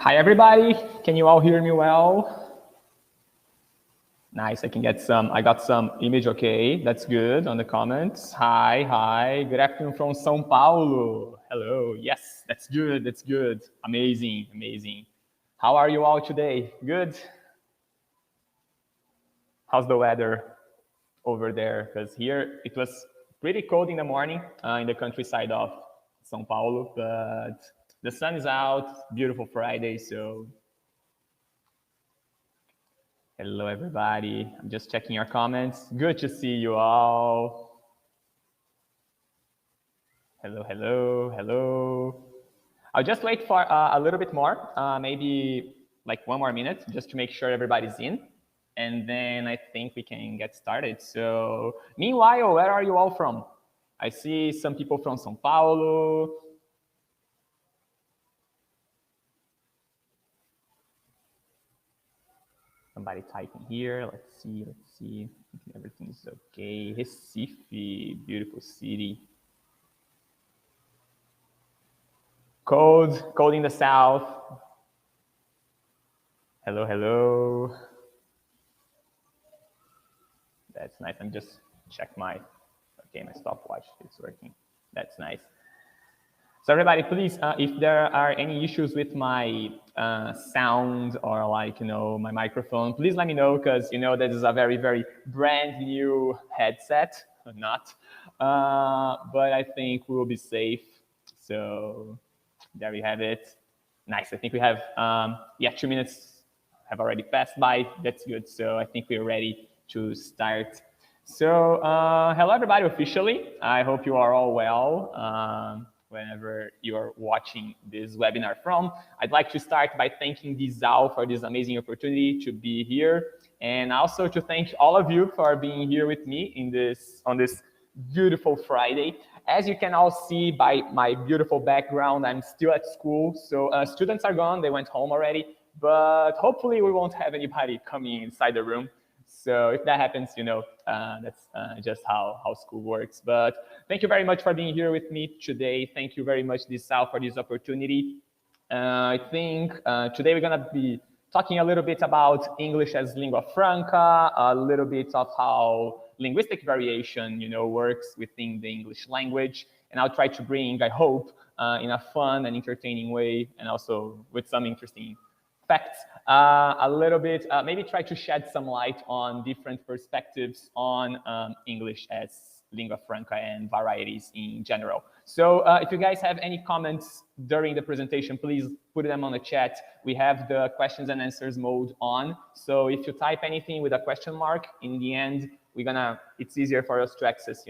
Hi, everybody. Can you all hear me well? Nice. I got some image okay. That's good on the comments. Hi. Good afternoon from São Paulo. Hello. Yes, that's good. Amazing. How are you all today? Good? How's the weather over there? Because here it was pretty cold in the morning in the countryside of São Paulo, but the sun is out. Beautiful Friday, so hello, everybody. I'm just checking your comments. Good to see you all. Hello. I'll just wait for a little bit more, maybe like 1 more minute, just to make sure everybody's in. And then I think we can get started. So meanwhile, where are you all from? I see some people from São Paulo. Somebody typing here. Let's see. Everything's okay. Recife, beautiful city. Cold in the south. Hello. That's nice. I'm just check my stopwatch. It's working. That's nice. So everybody, please, if there are any issues with my sound or my microphone, please let me know, because this is a very brand new headset. Not, but I think we will be safe. So there we have it. Nice. I think we have 2 minutes have already passed by. That's good. So I think we're ready to start. So hello everybody officially. I hope you are all well. Whenever you're watching this webinar from. I'd like to start by thanking Dizal for this amazing opportunity to be here, and also to thank all of you for being here with me on this beautiful Friday. As you can all see by my beautiful background, I'm still at school, so students are gone, they went home already, but hopefully we won't have anybody coming inside the room. So if that happens, that's just how school works. But thank you very much for being here with me today. Thank you very much, Sal, for this opportunity. I think today we're going to be talking a little bit about English as lingua franca, a little bit of how linguistic variation, works within the English language. And I'll try to bring, I hope, in a fun and entertaining way, and also with some interesting facts, a little bit, maybe try to shed some light on different perspectives on English as lingua franca and varieties in general. So if you guys have any comments during the presentation, please put them on the chat. We have the questions and answers mode on. So if you type anything with a question mark, in the end, it's easier for us to access,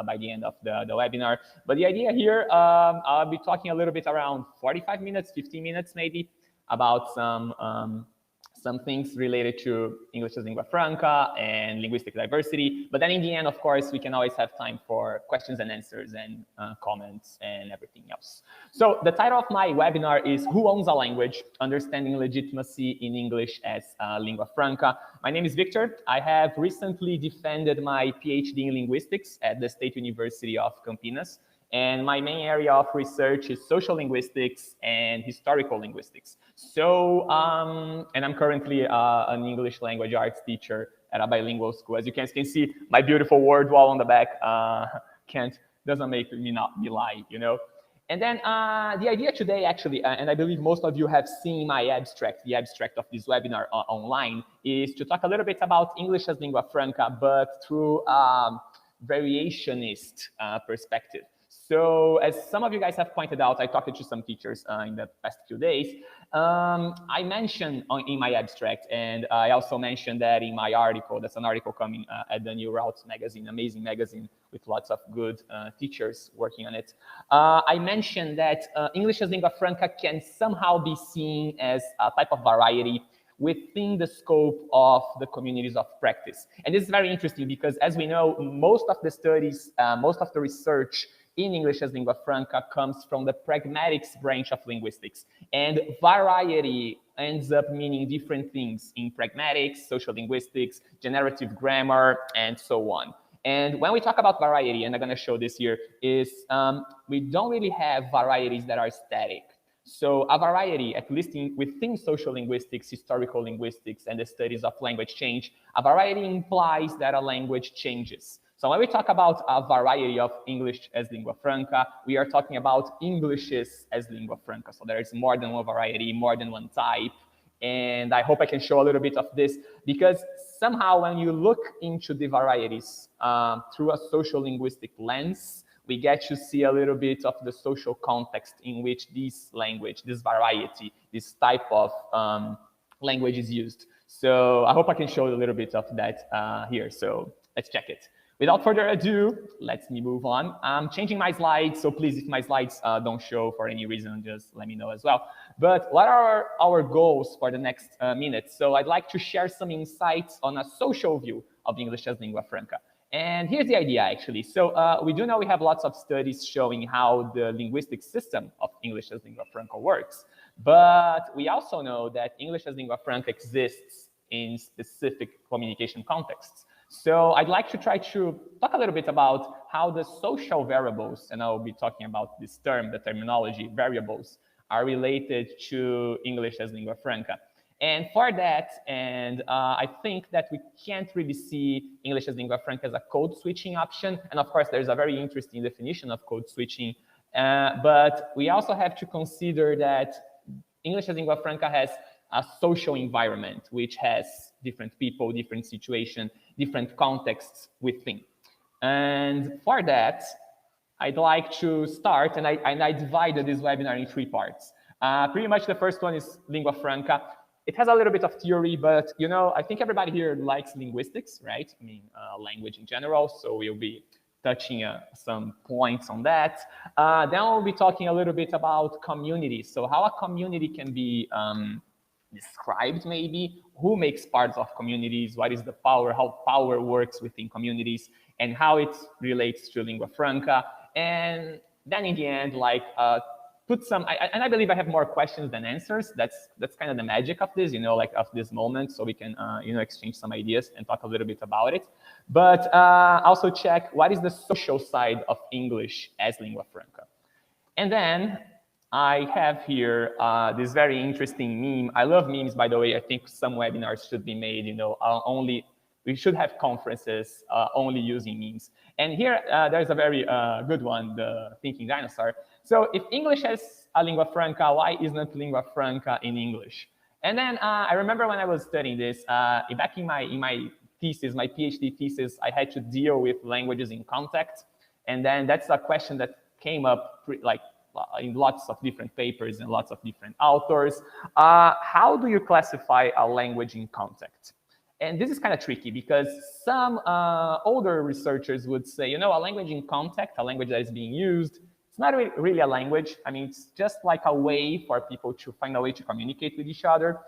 by the end of the webinar. But the idea here, I'll be talking a little bit around 45 minutes, 15 minutes maybe, about some things related to English as lingua franca and linguistic diversity. But then in the end, of course, we can always have time for questions and answers and comments and everything else. So the title of my webinar is Who Owns a Language? Understanding Legitimacy in English as Lingua Franca. My name is Victor. I have recently defended my PhD in linguistics at the State University of Campinas. And my main area of research is social linguistics and historical linguistics. So, and I'm currently an English language arts teacher at a bilingual school. As you can see, my beautiful word wall on the back doesn't make me not be lie, And then the idea today, actually, and I believe most of you have seen my abstract, the abstract of this webinar online, is to talk a little bit about English as lingua franca, but through variationist perspective. So as some of you guys have pointed out, I talked to some teachers in the past few days. I mentioned in my abstract, and I also mentioned that in my article, that's an article coming at the New Routes magazine, amazing magazine with lots of good teachers working on it. I mentioned that English as lingua franca can somehow be seen as a type of variety within the scope of the communities of practice. And this is very interesting because, as we know, most of the studies, most of the research in English as lingua franca comes from the pragmatics branch of linguistics. And variety ends up meaning different things in pragmatics, social linguistics, generative grammar, and so on. And when we talk about variety, and I'm going to show this here, is we don't really have varieties that are static. So a variety, at least within social linguistics, historical linguistics, and the studies of language change, a variety implies that a language changes. So when we talk about a variety of English as lingua franca, we are talking about Englishes as lingua franca. So there is more than one variety, more than one type. And I hope I can show a little bit of this, because somehow when you look into the varieties through a social linguistic lens, we get to see a little bit of the social context in which this language, this variety, this type of language is used. So I hope I can show a little bit of that here. So let's check it. Without further ado, let me move on. I'm changing my slides, so please, if my slides don't show for any reason, just let me know as well. But what are our goals for the next minute? So I'd like to share some insights on a social view of English as lingua franca. And here's the idea, actually. So we do know we have lots of studies showing how the linguistic system of English as lingua franca works. But we also know that English as lingua franca exists in specific communication contexts. So I'd like to try to talk a little bit about how the social variables, and I'll be talking about this term, the terminology, variables, are related to English as lingua franca. And for that, and I think that we can't really see English as lingua franca as a code switching option. And of course, there's a very interesting definition of code switching. But we also have to consider that English as lingua franca has a social environment, which has different people, different situations, different contexts within. And for that, I'd like to start, and I divided this webinar in 3 parts. Pretty much the first one is lingua franca. It has a little bit of theory, but you know, I think everybody here likes linguistics, right? I mean, language in general, so we'll be touching some points on that. Then we'll be talking a little bit about communities. So how a community can be described, maybe, who makes parts of communities, what is the power, how power works within communities, and how it relates to lingua franca. And then in the end, like, put some, and I believe I have more questions than answers. That's kind of the magic of this, you know, like of this moment, so we can, you know, exchange some ideas and talk a little bit about it. But also check what is the social side of English as lingua franca. And then I have here this very interesting meme. I love memes, by the way. I think some webinars should be made, you know, we should have conferences only using memes. And here, there's a very good one, the thinking dinosaur. So if English is a lingua franca, why isn't lingua franca in English? And then I remember when I was studying this, back in my thesis, my PhD thesis, I had to deal with languages in context. And then that's a question that came up like in lots of different papers and lots of different authors. How do you classify a language in context? And this is kind of tricky because some older researchers would say, you know, a language in context, a language that is being used, it's not really a language. I mean, it's just like a way for people to find a way to communicate with each other.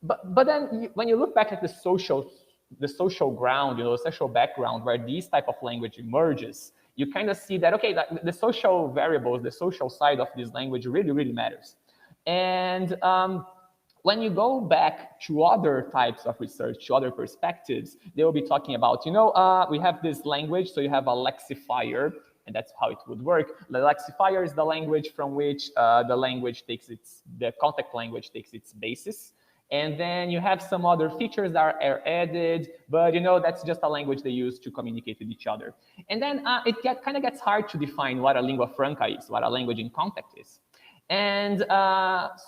But then when you look back at the social ground, you know, the social background where this type of language emerges, you kind of see that, okay, the social variables, the social side of this language really, really matters. And when you go back to other types of research, to other perspectives, they will be talking about, you know, we have this language, so you have a lexifier, and that's how it would work. The lexifier is the language from which the context language takes its basis. And then you have some other features that are added, but you know, that's just a language they use to communicate with each other. And then it kind of gets hard to define what a lingua franca is, what a language in context is. And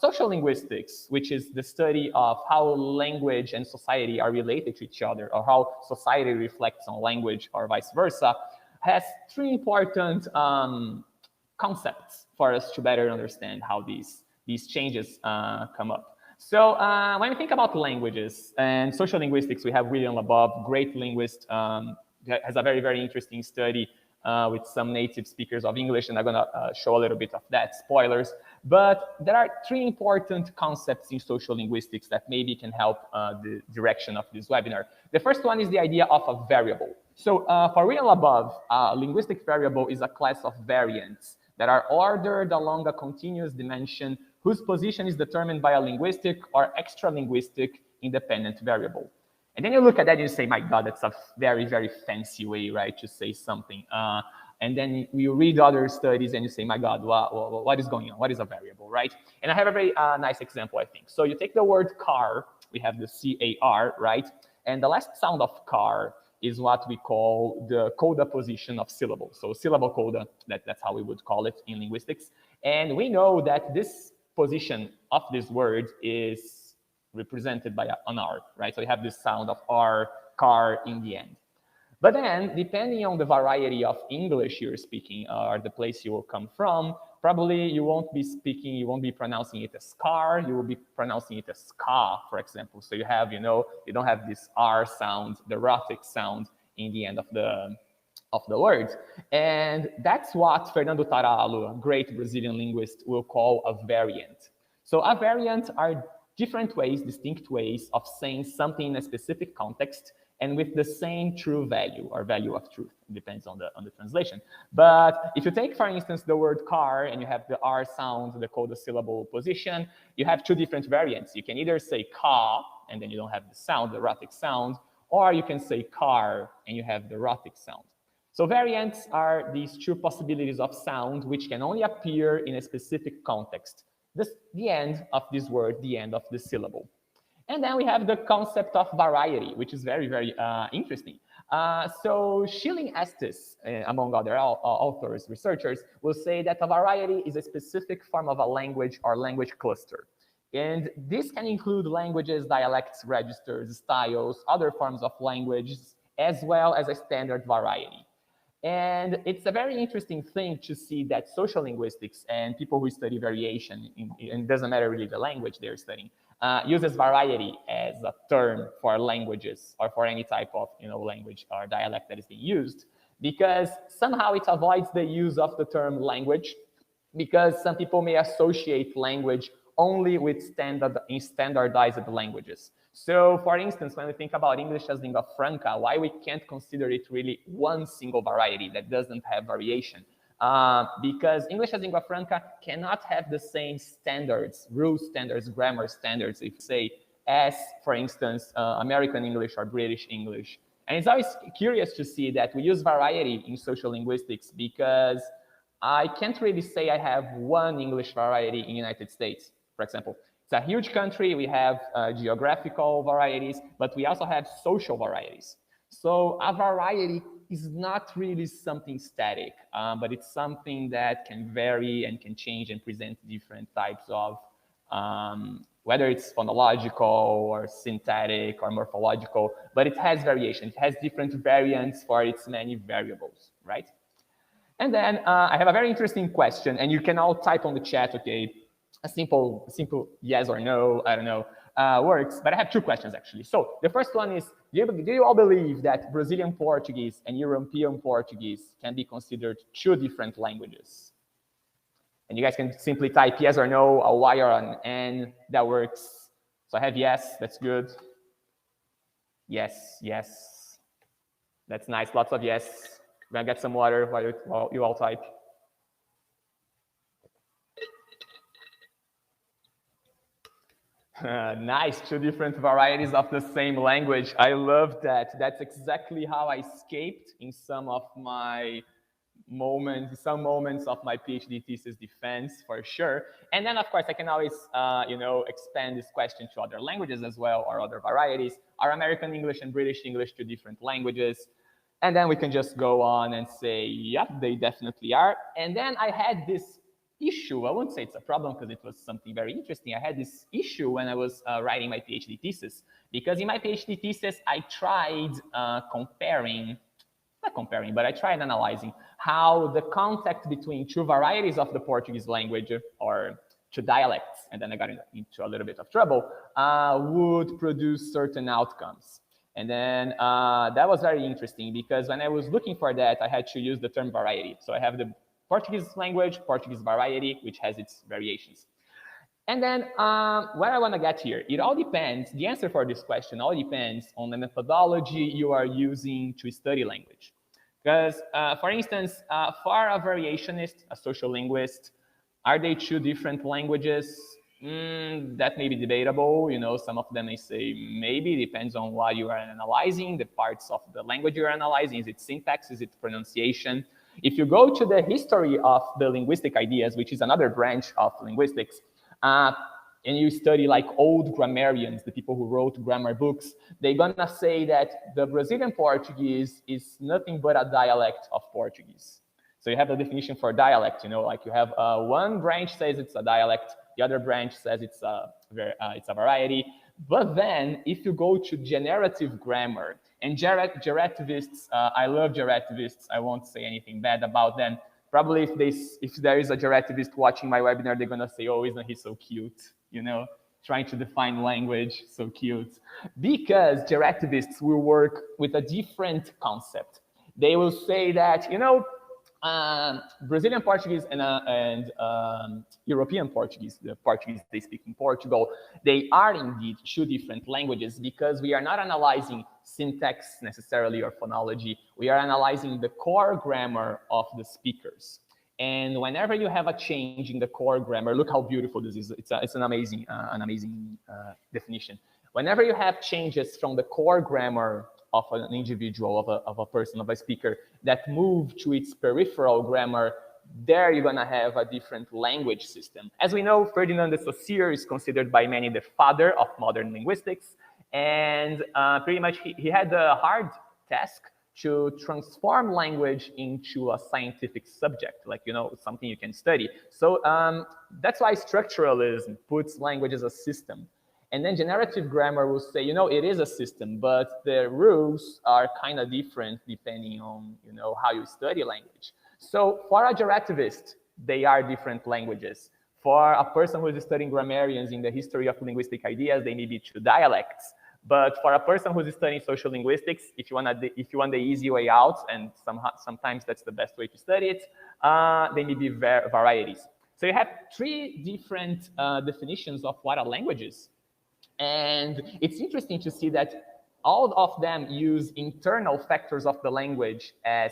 social linguistics, which is the study of how language and society are related to each other, or how society reflects on language or vice versa, has 3 important concepts for us to better understand how these changes come up. So when we think about languages and social linguistics, we have William Labov, great linguist, has a very, very interesting study with some native speakers of English, and I'm going to show a little bit of that, spoilers. But there are 3 important concepts in social linguistics that maybe can help the direction of this webinar. The first one is the idea of a variable. So for William Labov, a linguistic variable is a class of variants that are ordered along a continuous dimension whose position is determined by a linguistic or extra-linguistic independent variable. And then you look at that and you say, my God, that's a very, very fancy way, right, to say something. And then you read other studies and you say, my God, what is going on? What is a variable, right? And I have a very nice example, I think. So you take the word car, we have the C-A-R, right? And the last sound of car is what we call the coda position of syllable. So syllable coda, that's how we would call it in linguistics. And we know that this position of this word is represented by an R, right? So you have this sound of R, car in the end. But then, depending on the variety of English you're speaking or the place you will come from, probably you won't be pronouncing it as car, you will be pronouncing it as ka, for example. So you have, you don't have this R sound, the rhotic sound in the end of the word. And that's what Fernando Taralo, a great Brazilian linguist, will call a variant. So a variant are different ways, distinct ways of saying something in a specific context and with the same true value or value of truth. It depends on the translation. But if you take, for instance, the word car and you have the R sound, the coda syllable position, you have two different variants. You can either say ka, and then you don't have the sound, the rhotic sound, or you can say car and you have the rhotic sound. So variants are these two possibilities of sound which can only appear in a specific context. The end of this word, the end of the syllable. And then we have the concept of variety, which is very, very interesting. So Schilling Estes, among other authors, researchers, will say that a variety is a specific form of a language or language cluster. And this can include languages, dialects, registers, styles, other forms of languages, as well as a standard variety. And it's a very interesting thing to see that social linguistics and people who study variation, and it doesn't matter really the language they're studying, uses variety as a term for languages or for any type of language or dialect that is being used, because somehow it avoids the use of the term language, because some people may associate language only with standardized languages. So, for instance, when we think about English as lingua franca, why we can't consider it really one single variety that doesn't have variation? Because English as lingua franca cannot have the same standards, rule standards, grammar standards, if say, as, for instance, American English or British English. And it's always curious to see that we use variety in social linguistics, because I can't really say I have one English variety in the United States, for example. It's a huge country. We have geographical varieties, but we also have social varieties. So a variety is not really something static, but it's something that can vary and can change and present different types of, whether it's phonological or syntactic or morphological, but it has variation. It has different variants for its many variables, right? And then I have a very interesting question, and you can all type on the chat, okay? A simple yes or no, I don't know, works. But I have two questions, actually. So the first one is, do you all believe that Brazilian Portuguese and European Portuguese can be considered two different languages? And you guys can simply type yes or no, a Y or an N, that works. So I have yes, that's good. Yes, yes. That's nice, lots of yes. I'm gonna get some water while you all type. Nice, two different varieties of the same language. I love that. That's exactly how I escaped in some moments of my PhD thesis defense, for sure. And then, of course, I can always, expand this question to other languages as well, or other varieties. Are American English and British English two different languages? And then we can just go on and say, yep, they definitely are. And then I had this issue. I wouldn't say it's a problem, because it was something very interesting. I had this issue when I was writing my PhD thesis, because in my PhD thesis, I tried I tried analyzing how the contact between two varieties of the Portuguese language, or two dialects, and then I got into a little bit of trouble, would produce certain outcomes. And then that was very interesting, because when I was looking for that, I had to use the term variety. So I have the Portuguese language, Portuguese variety, which has its variations. And then where I want to get here, it all depends, the answer for this question all depends on the methodology you are using to study language. Because, for instance, for a variationist, a social linguist, are they two different languages? That may be debatable. Some of them may say maybe, depends on what you are analyzing, the parts of the language you're analyzing. Is it syntax? Is it pronunciation? If you go to the history of the linguistic ideas, which is another branch of linguistics, and you study like old grammarians, the people who wrote grammar books, they're gonna say that the Brazilian Portuguese is nothing but a dialect of Portuguese. So you have the definition for dialect, like you have one branch says it's a dialect, the other branch says it's a variety. But then if you go to generative grammar, and gerativists, I love gerativists, I won't say anything bad about them. Probably if there is a gerativist watching my webinar, they're gonna say, oh, isn't he so cute? Trying to define language, so cute. Because gerativists will work with a different concept. They will say that, Brazilian Portuguese and European Portuguese, the Portuguese they speak in Portugal, they are indeed two different languages because we are not analyzing syntax necessarily or phonology. We are analyzing the core grammar of the speakers. And whenever you have a change in the core grammar, look how beautiful this is. It's an amazing definition. Whenever you have changes from the core grammar of an individual, of a person, of a speaker, that move to its peripheral grammar, there you're gonna have a different language system. As we know, Ferdinand de Saussure is considered by many the father of modern linguistics, and pretty much he had the hard task to transform language into a scientific subject, like, something you can study. So that's why structuralism puts language as a system. And then generative grammar will say, it is a system, but the rules are kind of different depending on, how you study language. So for a gerativist, they are different languages. For a person who is studying grammarians in the history of linguistic ideas, they may be two dialects. But for a person who's studying social linguistics, if you want the easy way out, and sometimes that's the best way to study it, they may be varieties. So you have three different definitions of what a language is. And it's interesting to see that all of them use internal factors of the language as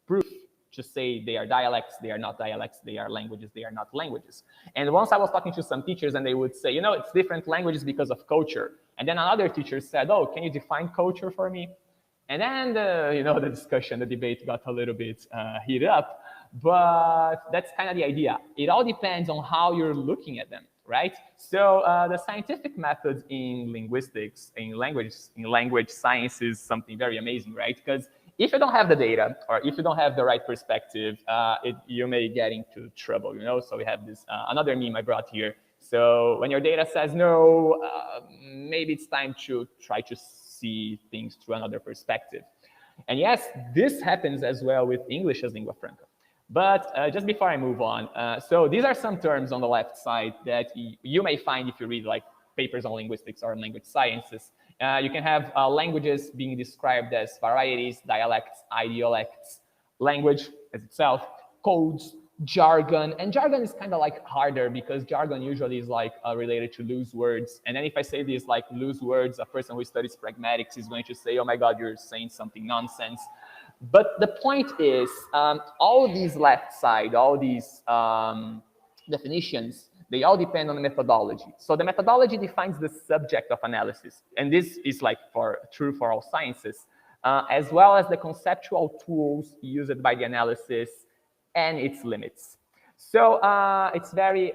proof to say they are dialects, they are not dialects, they are languages, they are not languages. And once I was talking to some teachers and they would say, it's different languages because of culture. And then another teacher said, oh, can you define culture for me? And then the discussion, the debate got a little bit heated up, but that's kind of the idea. It all depends on how you're looking at them, right? So the scientific methods in linguistics, in language science is something very amazing, right? Because if you don't have the data or if you don't have the right perspective, you may get into trouble, So we have this another meme I brought here. So when your data says no, maybe it's time to try to see things through another perspective. And yes, this happens as well with English as lingua franca. But just before I move on, so these are some terms on the left side that you may find if you read like papers on linguistics or language sciences. You can have languages being described as varieties, dialects, idiolects, language as itself, codes, jargon. And jargon is kind of like harder because jargon usually is like related to loose words. And then if I say these like loose words, a person who studies pragmatics is going to say, oh my God, you're saying something nonsense. But the point is, all these left side, all these definitions, they all depend on the methodology. So the methodology defines the subject of analysis. And this is like true for all sciences, as well as the conceptual tools used by the analysis and its limits. So it's very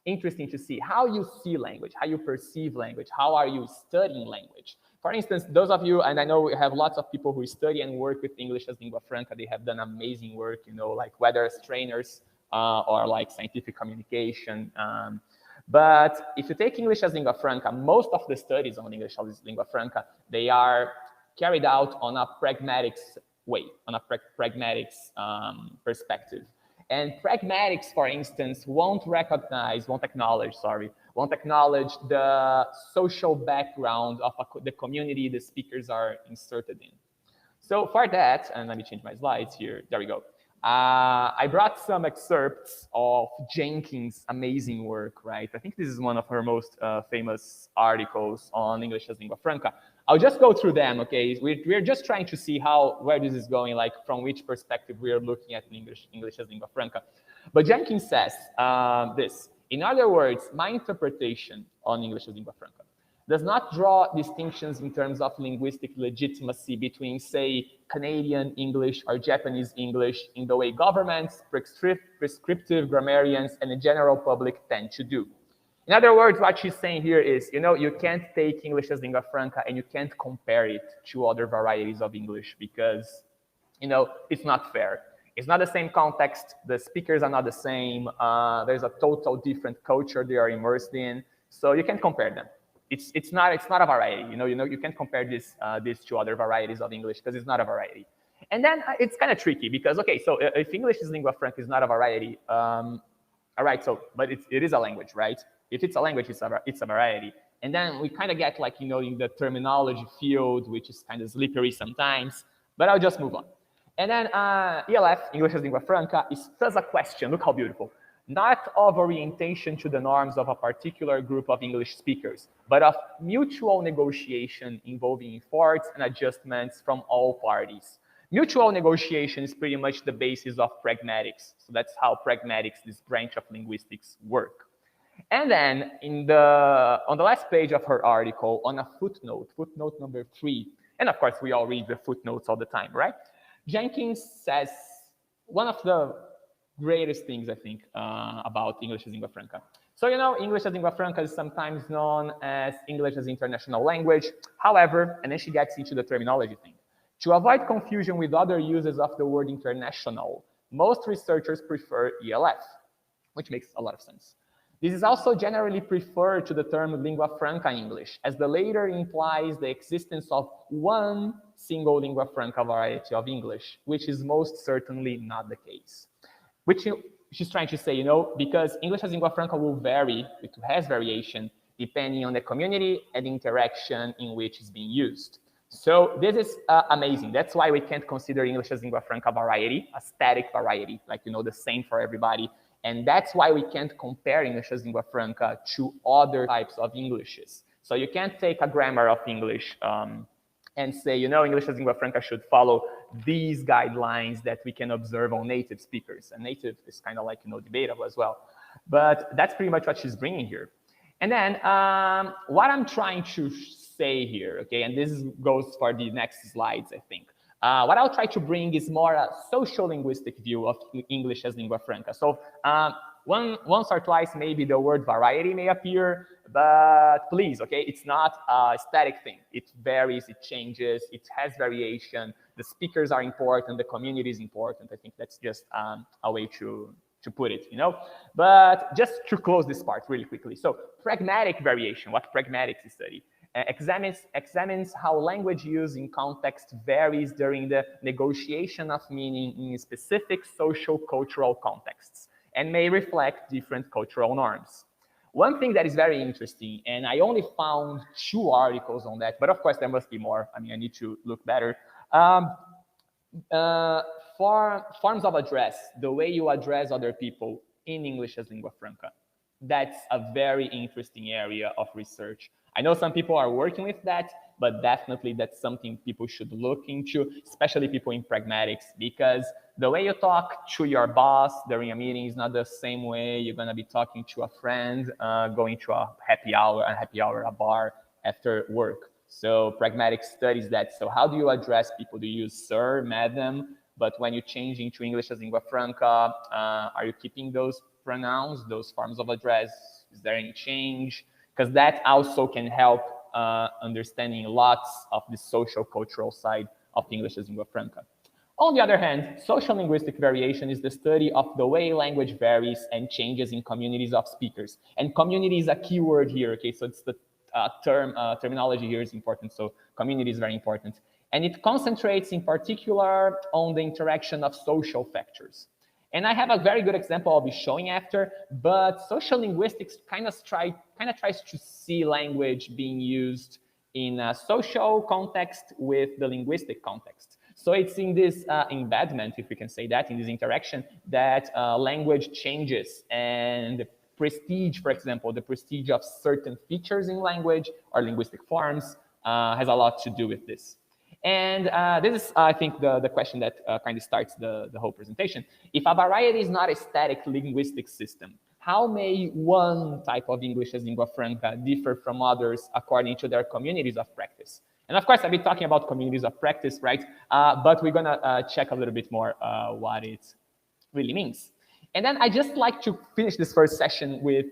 interesting to see how you see language, how you perceive language, how are you studying language. For instance, those of you, and I know we have lots of people who study and work with English as lingua franca, they have done amazing work, like whether as trainers or like scientific communication. But if you take English as lingua franca, most of the studies on English as lingua franca, they are carried out on a pragmatics way, on a pragmatics perspective. And pragmatics, for instance, won't acknowledge the social background of the community the speakers are inserted in. So for that, and let me change my slides here, there we go. I brought some excerpts of Jenkins' amazing work, right? I think this is one of her most famous articles on English as lingua franca. I'll just go through them, okay? We're just trying to see where this is going, like from which perspective we are looking at English as lingua franca. But Jenkins says this: in other words, my interpretation on English as lingua franca does not draw distinctions in terms of linguistic legitimacy between, say, Canadian English or Japanese English in the way governments, prescriptive grammarians, and the general public tend to do. In other words, what she's saying here is, you can't take English as lingua franca and you can't compare it to other varieties of English because, it's not fair. It's not the same context. The speakers are not the same. There's a total different culture they are immersed in. So you can't compare them. It's not a variety. You can't compare this to other varieties of English because it's not a variety. And then it's kind of tricky because, okay, so if English is lingua franca, is not a variety. All right, so but it is a language, right? If it's a language, it's a variety. And then we kind of get like, in the terminology field, which is kind of slippery sometimes, but I'll just move on. And then ELF, English as lingua franca, is thus a question, look how beautiful, not of orientation to the norms of a particular group of English speakers, but of mutual negotiation involving efforts and adjustments from all parties. Mutual negotiation is pretty much the basis of pragmatics. So that's how pragmatics, this branch of linguistics, work. And then on the last page of her article, on a footnote number 3, and of course we all read the footnotes all the time, right? Jenkins says one of the greatest things, I think, about English as lingua franca. So, English as lingua franca is sometimes known as English as international language. However, and then she gets into the terminology thing. To avoid confusion with other uses of the word international, most researchers prefer ELF, which makes a lot of sense. This is also generally preferred to the term lingua franca English, as the latter implies the existence of one single lingua franca variety of English, which is most certainly not the case. Which she's trying to say, because English as lingua franca will vary, it has variation, depending on the community and the interaction in which it's being used. So this is amazing. That's why we can't consider English as lingua franca variety, a static variety, like, the same for everybody. And that's why we can't compare English as lingua franca to other types of Englishes. So you can't take a grammar of English and say, English as lingua franca should follow these guidelines that we can observe on native speakers. And native is kind of like, debatable as well. But that's pretty much what she's bringing here. And then what I'm trying to say here, okay, and this goes for the next slides, I think. What I'll try to bring is more a social linguistic view of English as lingua franca. So once or twice, maybe the word variety may appear, but please, okay, it's not a static thing. It varies, it changes, it has variation. The speakers are important, the community is important. I think that's just a way to put it, But just to close this part really quickly. So pragmatic variation, what pragmatics study, examines how language use in context varies during the negotiation of meaning in specific social cultural contexts and may reflect different cultural norms. One thing that is very interesting, and I only found 2 articles on that, but of course there must be more. I mean, I need to look better. Forms of address, the way you address other people in English as lingua franca. That's a very interesting area of research. I know some people are working with that, but definitely that's something people should look into, especially people in pragmatics, because the way you talk to your boss during a meeting is not the same way you're going to be talking to a friend, going to a happy hour, a bar after work. So pragmatic studies that. So how do you address people? Do you use sir, madam? But when you change into English as lingua franca, are you keeping those pronouns, those forms of address? Is there any change? Because that also can help understanding lots of the social cultural side of English as lingua franca. On the other hand, social linguistic variation is the study of the way language varies and changes in communities of speakers. And community is a key word here, okay? So it's the terminology here is important. So community is very important. And it concentrates in particular on the interaction of social factors. And I have a very good example I'll be showing after, but social linguistics kind of tries to see language being used in a social context with the linguistic context. So it's in this embedment, if we can say that, in this interaction, that language changes. And the prestige, for example, the prestige of certain features in language or linguistic forms has a lot to do with this. And this is, I think, the question that kind of starts the whole presentation. If a variety is not a static linguistic system, how may one type of English as lingua franca differ from others according to their communities of practice? And of course, I've been talking about communities of practice, right? But we're gonna check a little bit more what it really means. And then I just like to finish this first session with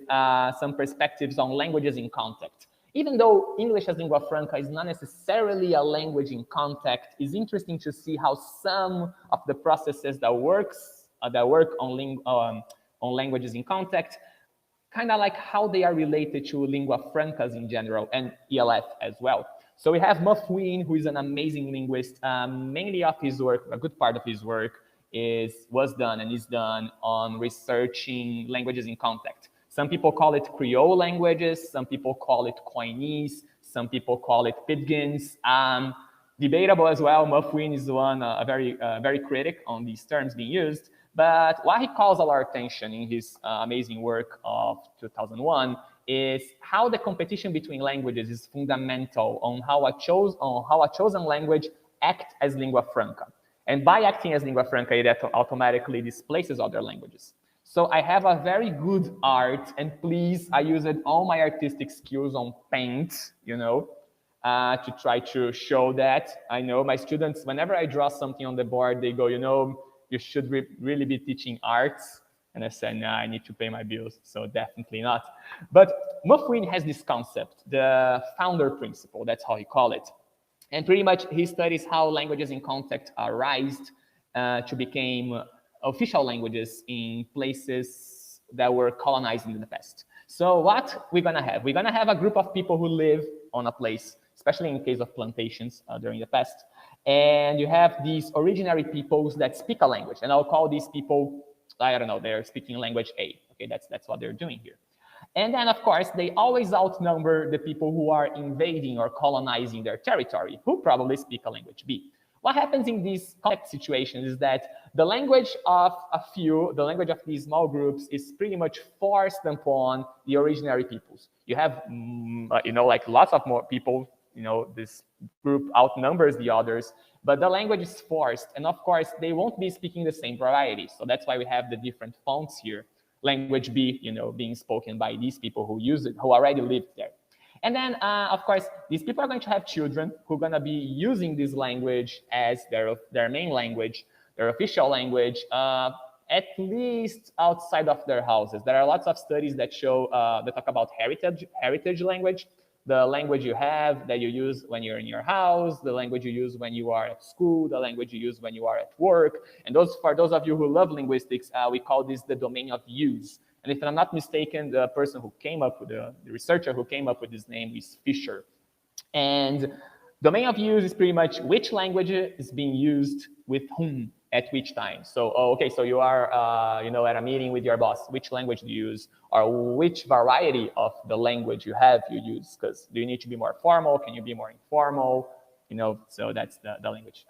some perspectives on languages in contact. Even though English as lingua franca is not necessarily a language in contact, it's interesting to see how some of the processes that work on languages in contact, kind of like how they are related to lingua francas in general and ELF as well. So we have Muffwin, who is an amazing linguist. Mainly of his work, a good part of his work, was done on researching languages in contact. Some people call it Creole languages, some people call it Koinese, some people call it Pidgins. Debatable as well. Muffwin is one very critic on these terms being used. But what he calls our attention in his amazing work of 2001 is how the competition between languages is fundamental on how a chosen language acts as lingua franca. And by acting as lingua franca, it automatically displaces other languages. So I have a very good art, and please, I used all my artistic skills on paint, to try to show that. I know my students, whenever I draw something on the board, they go, you should really be teaching arts. And I said, nah, I need to pay my bills, so definitely not. But Muffwin has this concept, the founder principle, that's how he call it. And pretty much he studies how languages in contact are raised to become official languages in places that were colonized in the past. So what we're gonna have? We're gonna have a group of people who live on a place, especially in case of plantations during the past. And you have these originary peoples that speak a language. And I'll call these people, I don't know, they're speaking language A. Okay, that's what they're doing here. And then, of course, they always outnumber the people who are invading or colonizing their territory, who probably speak a language B. What happens in these context situations is that the language of the language of these small groups is pretty much forced upon the originary peoples. You have, like lots of more people, this group outnumbers the others, but the language is forced. And of course, they won't be speaking the same variety. So that's why we have the different fonts here. Language B, being spoken by these people who use it, who already lived there. And then, of course, these people are going to have children who are going to be using this language as their main language, their official language, at least outside of their houses. There are lots of studies that show, that talk about heritage language, the language you have that you use when you're in your house, the language you use when you are at school, the language you use when you are at work. And for those of you who love linguistics, we call this the domain of use. And if I'm not mistaken, the person who came up with the researcher who came up with this name is Fisher. And domain of use is pretty much which language is being used with whom at which time. So, okay, so you are, at a meeting with your boss, which language do you use? Or which variety of the language you use? Because do you need to be more formal? Can you be more informal? So that's the language,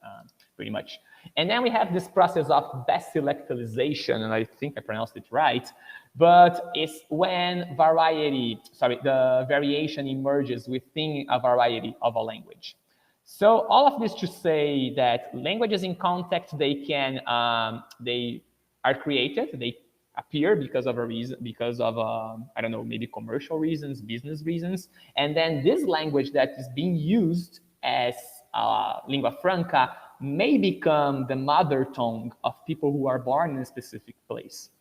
pretty much. And then we have this process of basilectalization, and I think I pronounced it right, but it's when the variation emerges within a variety of a language. So all of this to say that languages in context, they are created, they appear because of a reason, I don't know, maybe commercial reasons, business reasons. And then this language that is being used as lingua franca may become the mother tongue of people who are born in a specific place.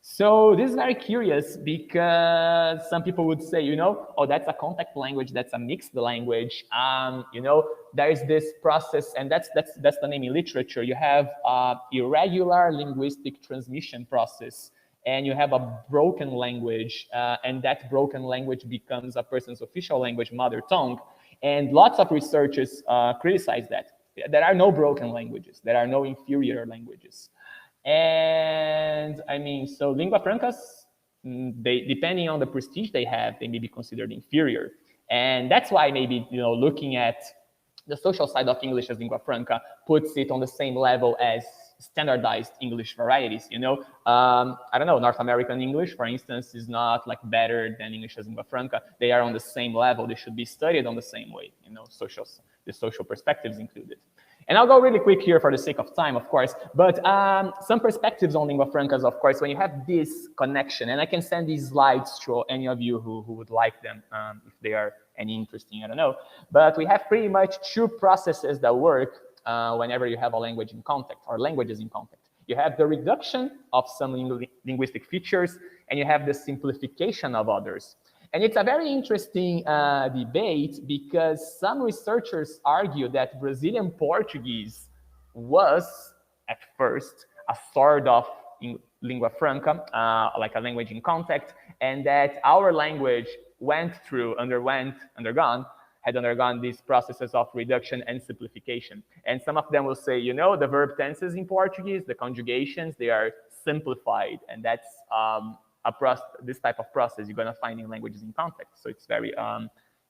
So this is very curious because some people would say, oh, that's a contact language, that's a mixed language. There is this process, and that's the name in literature. You have irregular linguistic transmission process, and you have a broken language, and that broken language becomes a person's official language, mother tongue. And lots of researchers criticize that. There are no broken languages. There are no inferior languages. And I mean, so lingua francas, depending on the prestige they have, they may be considered inferior. And that's why maybe, looking at the social side of English as lingua franca puts it on the same level as standardized English varieties, I don't know, North American English, for instance, is not like better than English as lingua franca. They are on the same level. They should be studied on the same way, the social perspectives included. And I'll go really quick here for the sake of time, of course, but some perspectives on lingua francas, of course, when you have this connection, and I can send these slides to any of you who would like them if they are any interesting, I don't know. But we have pretty much two processes that work whenever you have a language in context or languages in context. You have the reduction of some linguistic features, and you have the simplification of others. And it's a very interesting debate because some researchers argue that Brazilian Portuguese was, at first, a sort of lingua franca, like a language in context, and that our language had undergone these processes of reduction and simplification. And some of them will say, you know, the verb tenses in Portuguese, the conjugations, they are simplified. And that's this type of process you're going to find in languages in context. So it's very,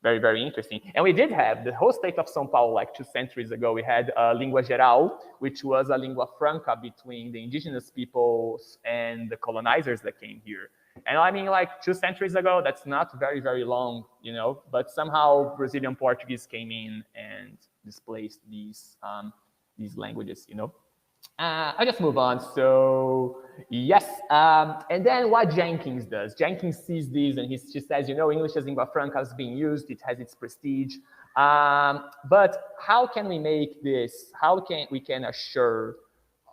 very interesting. And we did have the whole state of São Paulo, like 2 centuries ago, we had Lingua Geral, which was a lingua franca between the indigenous peoples and the colonizers that came here. And I mean, like 2 centuries ago, that's not very, very long, you know, but somehow Brazilian Portuguese came in and displaced these languages, you know. I'll just move on. So yes, and then what Jenkins does, Jenkins sees this and she says, you know, English as lingua franca is being used, it has its prestige, but how can we make this, how can we ensure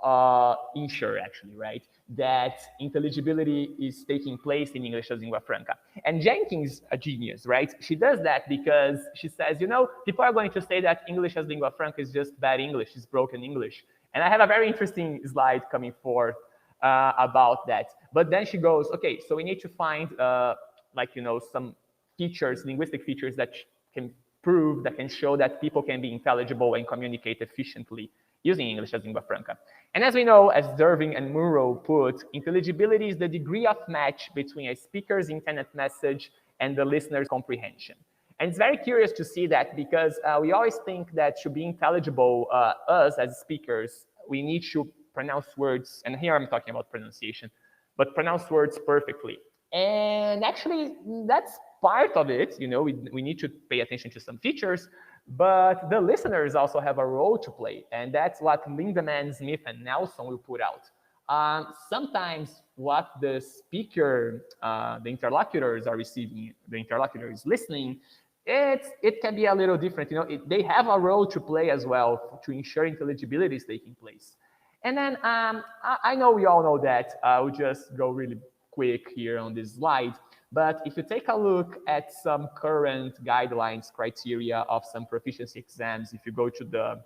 actually, right, that intelligibility is taking place in English as lingua franca. And Jenkins, a genius, right? She does that because she says, you know, people are going to say that English as lingua franca is just bad English, it's broken English. And I have a very interesting slide coming forth about that. But then she goes, okay, so we need to find like, you know, some features, linguistic features that can prove, that can show that people can be intelligible and communicate efficiently using English as lingua franca. And as we know, as Irving and Munro put, intelligibility is the degree of match between a speaker's intended message and the listener's comprehension. And it's very curious to see that because we always think that to be intelligible, us as speakers, we need to pronounce words, and here I'm talking about pronunciation, but pronounce words perfectly. And actually, that's part of it. You know, we need to pay attention to some features, but the listeners also have a role to play. And that's what Lindemann, Smith, and Nelson will put out. Sometimes what the speaker, the interlocutors are receiving, the interlocutor is listening, it can be a little different. You know, they have a role to play as well to ensure intelligibility is taking place. And then I know we all know that. I'll just go really quick here on this slide. But if you take a look at some current guidelines, criteria of some proficiency exams, if you go to the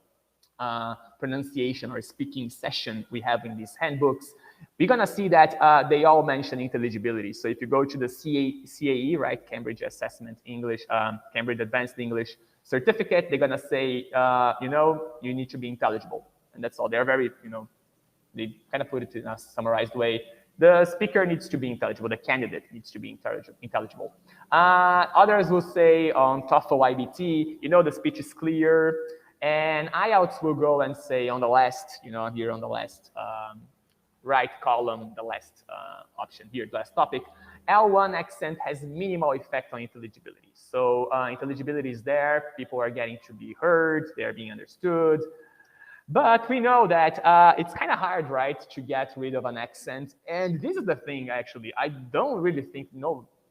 pronunciation or speaking session we have in these handbooks, we're going to see that they all mention intelligibility. So if you go to the CAE, right, Cambridge Assessment English, Cambridge Advanced English Certificate, they're going to say, you know, you need to be intelligible. And that's all. They're very, you know, they kind of put it in a summarized way. The speaker needs to be intelligible. The candidate needs to be intelligible. Others will say on TOEFL IBT, you know, the speech is clear. And IELTS will go and say on the last, you know, here on the last right column, the last option here, the last topic, L1 accent has minimal effect on intelligibility. So intelligibility is there. People are getting to be heard. They're being understood. But we know that it's kind of hard, right, to get rid of an accent. And this is the thing, actually. I don't really think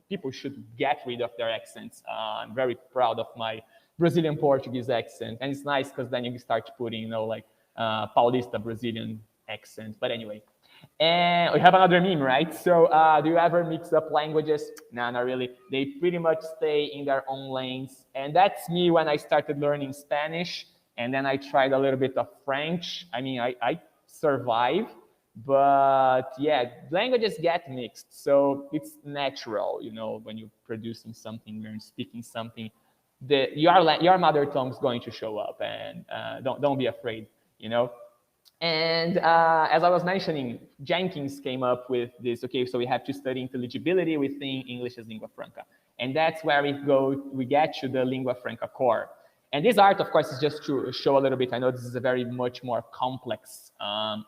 people should get rid of their accents. I'm very proud of my Brazilian Portuguese accent. And it's nice because then you start putting, you know, like Paulista Brazilian accent. But anyway. And we have another meme, right? So do you ever mix up languages? No, not really. They pretty much stay in their own lanes. And that's me when I started learning Spanish. And then I tried a little bit of French. I mean, I survived, but yeah, languages get mixed. So it's natural, you know, when you're producing something, when you're speaking something, your mother tongue is going to show up, and don't be afraid, you know. And as I was mentioning, Jenkins came up with this, okay, so we have to study intelligibility within English as lingua franca. And that's where we get to the lingua franca core. And this art, of course, is just to show a little bit. I know this is a very much more complex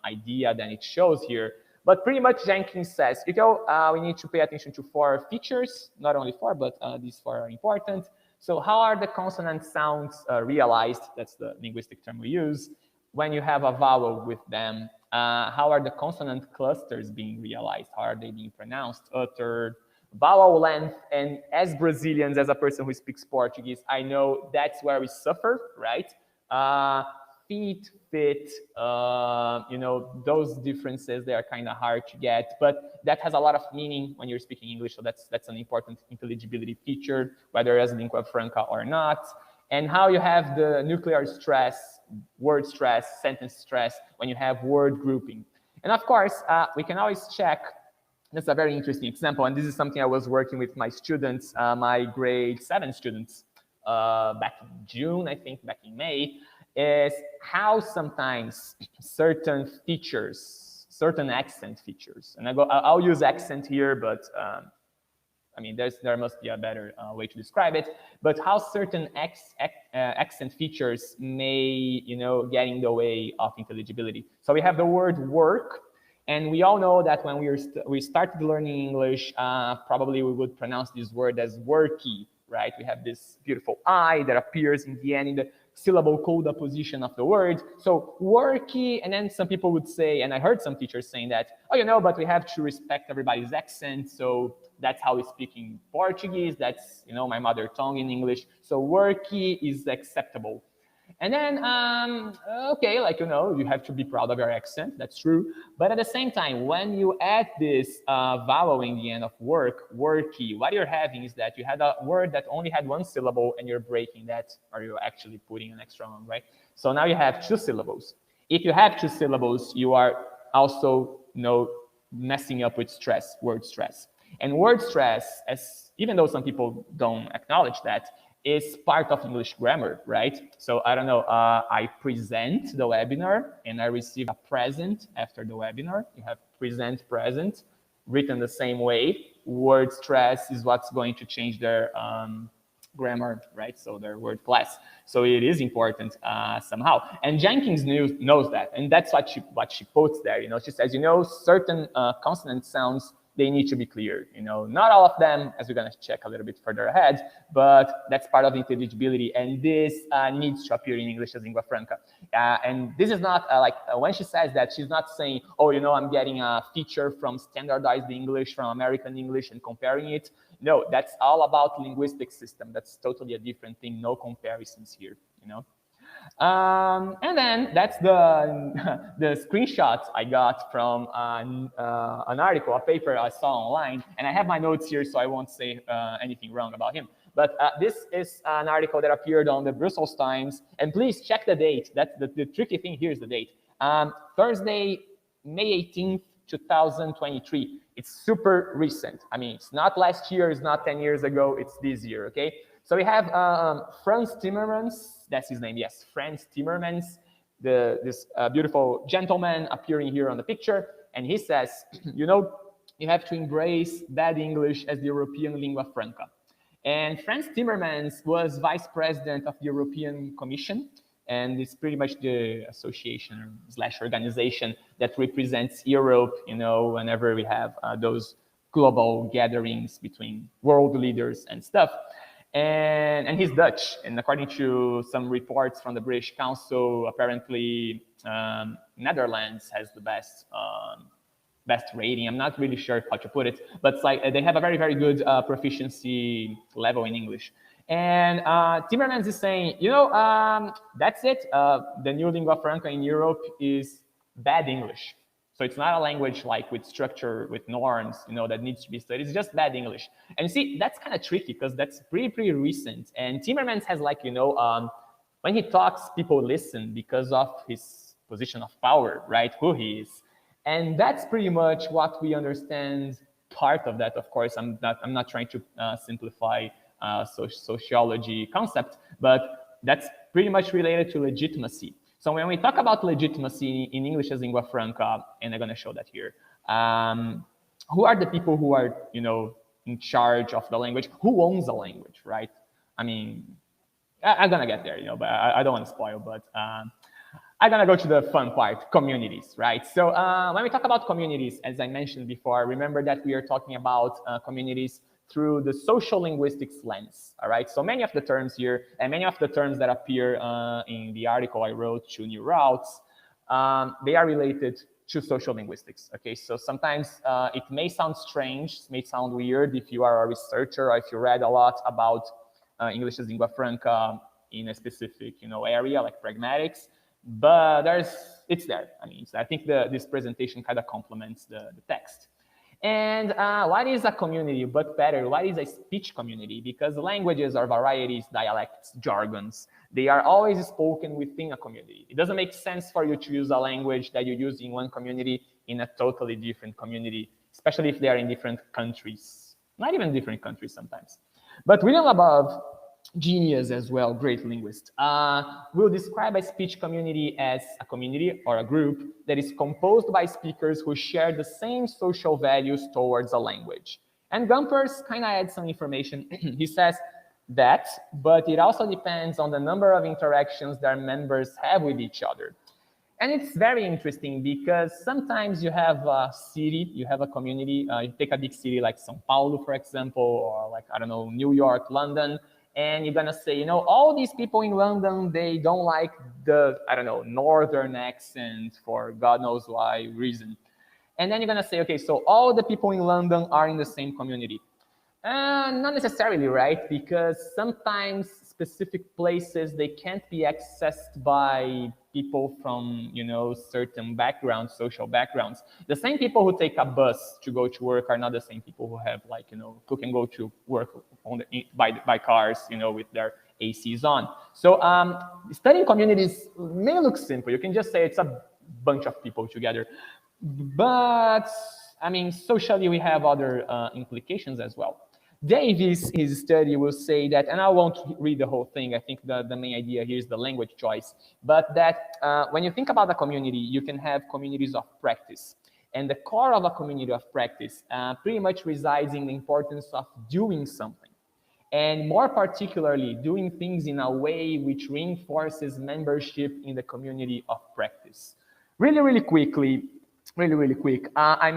idea than it shows here. But pretty much Jenkins says, you know, we need to pay attention to 4 features, not only 4, but these 4 are important. So how are the consonant sounds realized? That's the linguistic term we use. When you have a vowel with them, how are the consonant clusters being realized? How are they being pronounced, uttered, vowel length, and as Brazilians, as a person who speaks Portuguese, I know that's where we suffer, right? Feet, fit, you know, those differences, they are kind of hard to get, but that has a lot of meaning when you're speaking English, so that's an important intelligibility feature, whether as lingua franca or not. And how you have the nuclear stress, word stress, sentence stress, when you have word grouping. And of course, we can always check. That's a very interesting example, and this is something I was working with my students, my grade 7 students, back in June, I think, back in May, is how sometimes certain features, certain accent features, and I'll use accent here, but I mean, there must be a better way to describe it, but how certain accent features may, you know, get in the way of intelligibility. So we have the word work, and we all know that when we started learning English, probably we would pronounce this word as worky, right? We have this beautiful I that appears in the end in the syllable coda position of the word. So worky, and then some people would say, and I heard some teachers saying that, oh, you know, but we have to respect everybody's accent, so that's how we speak in Portuguese, that's, you know, my mother tongue in English, so worky is acceptable. And then, okay, like, you know, you have to be proud of your accent, that's true. But at the same time, when you add this vowel in the end of work, worky, what you're having is that you had a word that only had one syllable and you're breaking that, or you're actually putting an extra one, right? So now you have 2 syllables. If you have 2 syllables, you are also, you know, messing up with stress, word stress. And word stress, as even though some people don't acknowledge that, is part of English grammar, right? So I don't know, I present the webinar and I receive a present after the webinar. You have present, present, written the same way. Word stress is what's going to change their grammar, right? So their word class. So it is important somehow. And Jenkins knows that, and that's what she puts there. You know, she says, you know, certain consonant sounds, they need to be clear. You know, not all of them, as we're going to check a little bit further ahead, but that's part of intelligibility, and this needs to appear in English as lingua franca. And this is not when she says that, she's not saying, oh, you know, I'm getting a feature from standardized English, from American English, and comparing it. No, that's all about linguistic system. That's totally a different thing. No comparisons here, you know. And then that's the screenshots I got from an article, a paper I saw online, and I have my notes here, so I won't say anything wrong about him. But this is an article that appeared on the Brussels Times, and please check the date. That's the tricky thing here is the date. Thursday, May 18th, 2023. It's super recent. I mean, it's not last year, it's not 10 years ago, it's this year, okay? So we have Franz Timmermans, that's his name, yes, Franz Timmermans, this beautiful gentleman appearing here on the picture, and he says, you know, you have to embrace bad English as the European lingua franca. And Franz Timmermans was vice president of the European Commission, and it's pretty much the association / organization that represents Europe, you know, whenever we have those global gatherings between world leaders and stuff. And he's Dutch, and according to some reports from the British Council, apparently Netherlands has the best rating. I'm not really sure how to put it, but it's like they have a very, very good proficiency level in English. And Timmermans is saying, you know, that's it. The new lingua franca in Europe is bad English. So it's not a language like with structure, with norms, you know, that needs to be studied. It's just bad English. And you see, that's kind of tricky because that's pretty recent. And Timmermans has like, you know, when he talks, people listen because of his position of power, right? Who he is. And that's pretty much what we understand. Part of that, of course, I'm not trying to simplify sociology concept, but that's pretty much related to legitimacy. So when we talk about legitimacy in English as lingua franca, and I'm going to show that here, who are the people who are, you know, in charge of the language? Who owns the language, right? I mean, I'm going to get there, you know, but I don't want to spoil, but I'm going to go to the fun part, communities, right? So when we talk about communities, as I mentioned before, remember that we are talking about communities through the social linguistics lens, all right? So many of the terms here, and many of the terms that appear in the article I wrote, to New Routes, they are related to social linguistics. Okay, so sometimes it may sound strange, it may sound weird if you are a researcher or if you read a lot about English as lingua franca in a specific area like pragmatics, but it's there. I mean, I think this presentation kind of complements the text. And what is a community? But better, what is a speech community? Because languages are varieties, dialects, jargons. They are always spoken within a community. It doesn't make sense for you to use a language that you use in one community in a totally different community, especially if they are in different countries. Not even different countries sometimes. But William Above, genius as well, great linguist, will describe a speech community as a community or a group that is composed by speakers who share the same social values towards a language. And Gumpers kind of adds some information. He says that, but it also depends on the number of interactions their members have with each other. And it's very interesting because sometimes you have a city, you have a community, you take a big city like São Paulo, for example, or like, I don't know, New York, London, and you're gonna say, all these people in London, they don't like the, I don't know, northern accent for God knows why reason. And then you're gonna say, okay, so all the people in London are in the same community. Not necessarily, right? Because sometimes specific places, they can't be accessed by people from, certain backgrounds, social backgrounds. The same people who take a bus to go to work are not the same people who have who can go to work by cars, with their ACs on. So studying communities may look simple. You can just say it's a bunch of people together. But, I mean, socially, we have other implications as well. Davies, his study will say that, and I won't read the whole thing, I think the main idea here is the language choice, but that when you think about a community, you can have communities of practice. And the core of a community of practice pretty much resides in the importance of doing something. And more particularly, doing things in a way which reinforces membership in the community of practice. Really quick. I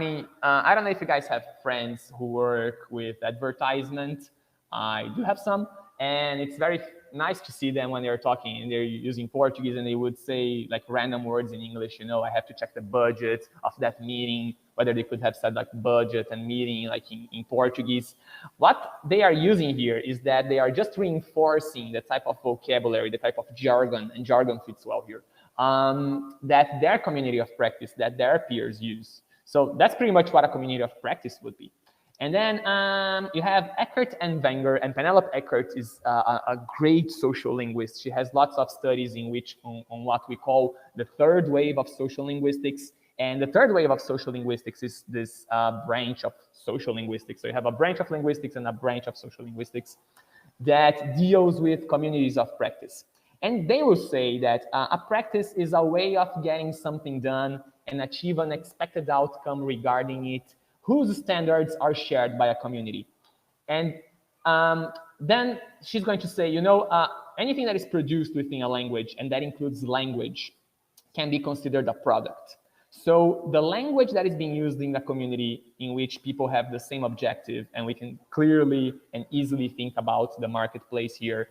don't know if you guys have friends who work with advertisement. I do have some, and it's very nice to see them when they're talking and they're using Portuguese and they would say like random words in English. I have to check the budget of that meeting, whether they could have said like budget and meeting like in Portuguese. What they are using here is that they are just reinforcing the type of vocabulary, the type of jargon, and jargon fits well here. That their community of practice, that their peers use. So that's pretty much what a community of practice would be. And then you have Eckert and Wenger, and Penelope Eckert is a great social linguist. She has lots of studies on what we call the third wave of social linguistics. And the third wave of social linguistics is this branch of social linguistics. So you have a branch of linguistics and a branch of social linguistics that deals with communities of practice. And they will say that a practice is a way of getting something done and achieve an expected outcome regarding it, whose standards are shared by a community. And then she's going to say, anything that is produced within a language, and that includes language, can be considered a product. So the language that is being used in the community in which people have the same objective, and we can clearly and easily think about the marketplace here,